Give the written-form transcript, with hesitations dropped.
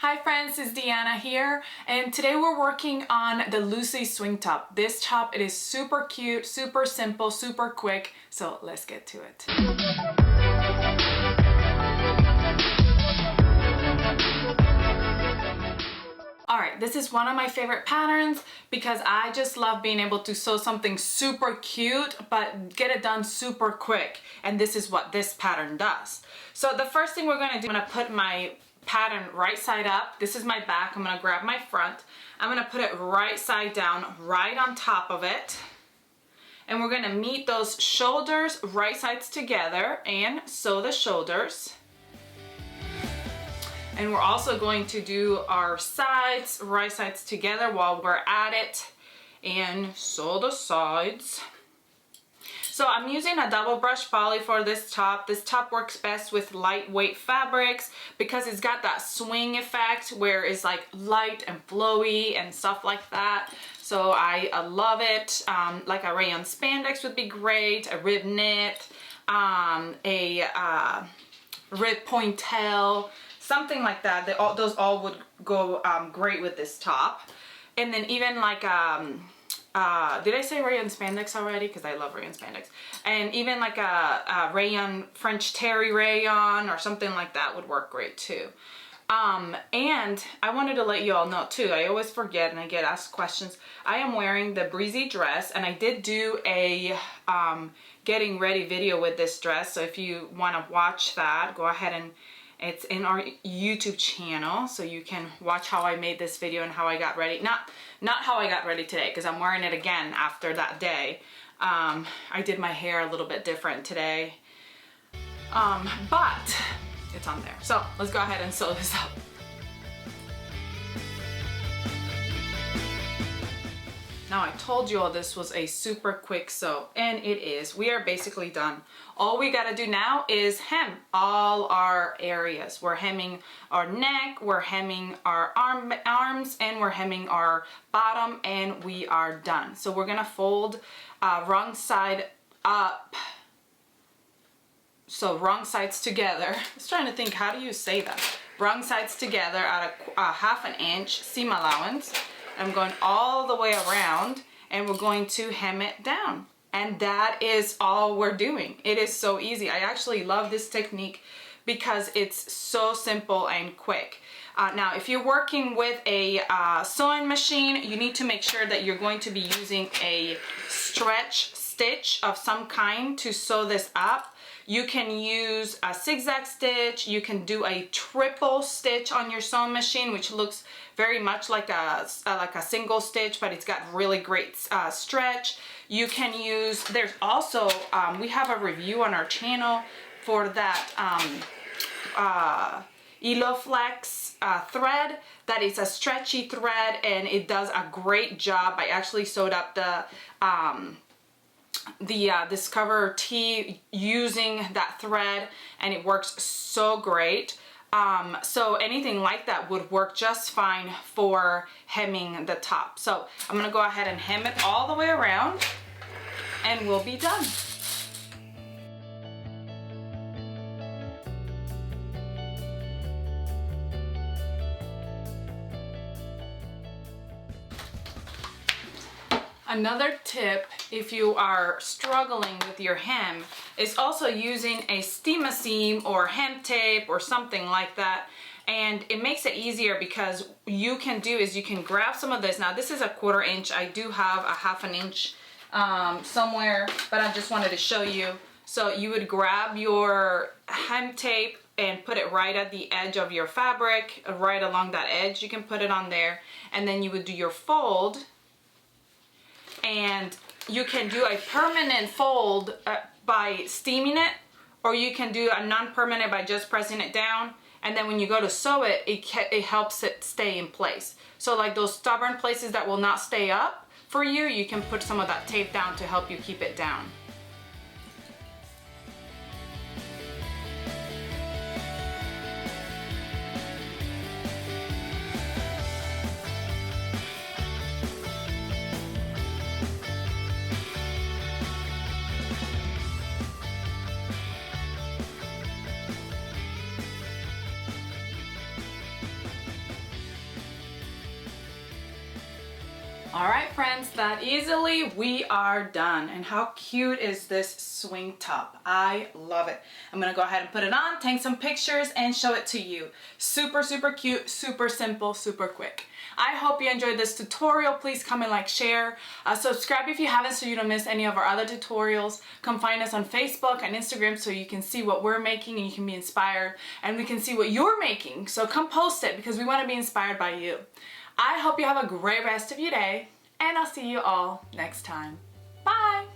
Hi friends, it's Deanna here, and today we're working on the Lucy swing top. This top, it is super cute, super simple, super quick, so let's get to it. Alright, this is one of my favorite patterns because I just love being able to sew something super cute but get it done super quick, and this is what this pattern does. So the first thing we're going to do, I'm going to put my pattern right side up. This is my back. I'm going to grab my front. I'm going to put it right side down, right on top of it. And we're going to meet those shoulders right sides together and sew the shoulders. And we're also going to do our sides, right sides together while we're at it and sew the sides. So I'm using a double brush poly for this top. This top works best with lightweight fabrics because it's got that swing effect where it's like light and flowy and stuff like that. So I love it. Like a rayon spandex would be great, a rib knit, a rib pointel, something like that. Those all would go great with this top. And then even like did I say rayon spandex already? Because I love rayon spandex. And even like a rayon, French terry rayon or something like that would work great too. And I wanted to let you all know too, I always forget and I get asked questions. I am wearing the breezy dress, and I did do a getting ready video with this dress. So if you want to watch that, go ahead and it's in our YouTube channel, so you can watch how I made this video and how I got ready. Not how I got ready today, because I'm wearing it again after that day. I did my hair a little bit different today, but it's on there. So let's go ahead and sew this up. Now I told you all this was a super quick sew, and it is. We are basically done. All we gotta do now is hem all our areas. We're hemming our neck, we're hemming our arms, and we're hemming our bottom, and we are done. So we're gonna fold wrong side up. So wrong sides together. I was trying to think, how do you say that? Wrong sides together at a half an inch seam allowance. I'm going all the way around, and we're going to hem it down. And that is all we're doing. It is so easy. I actually love this technique because it's so simple and quick. Now, if you're working with a sewing machine, you need to make sure that you're going to be using a stretch stitch of some kind to sew this up. You can use a zigzag stitch, you can do a triple stitch on your sewing machine, which looks very much like a single stitch, but it's got really great stretch. You can use, there's also, we have a review on our channel for that Eloflex thread. That is a stretchy thread, and it does a great job. I actually sewed up the Discover Tee using that thread, and it works so great. So anything like that would work just fine for hemming the top. So I'm gonna go ahead and hem it all the way around, and we'll be done. Another tip, if you are struggling with your hem, is also using a steam-a-seam or hem tape or something like that. And it makes it easier because you can grab some of this. Now this is a 1/4 inch. I do have a 1/2 inch somewhere, but I just wanted to show you. So you would grab your hem tape and put it right at the edge of your fabric, right along that edge. You can put it on there, and then you would do your fold. And you can do a permanent fold by steaming it, or you can do a non-permanent by just pressing it down, and then when you go to sew it, it helps it stay in place. So like those stubborn places that will not stay up for you, you can put some of that tape down to help you keep it down. All right, friends, that easily we are done. And how cute is this swing top? I love it. I'm gonna go ahead and put it on, take some pictures, and show it to you. Super, super cute, super simple, super quick. I hope you enjoyed this tutorial. Please comment, like, share. Subscribe if you haven't so you don't miss any of our other tutorials. Come find us on Facebook and Instagram so you can see what we're making and you can be inspired. And we can see what you're making. So come post it because we want to be inspired by you. I hope you have a great rest of your day, and I'll see you all next time. Bye!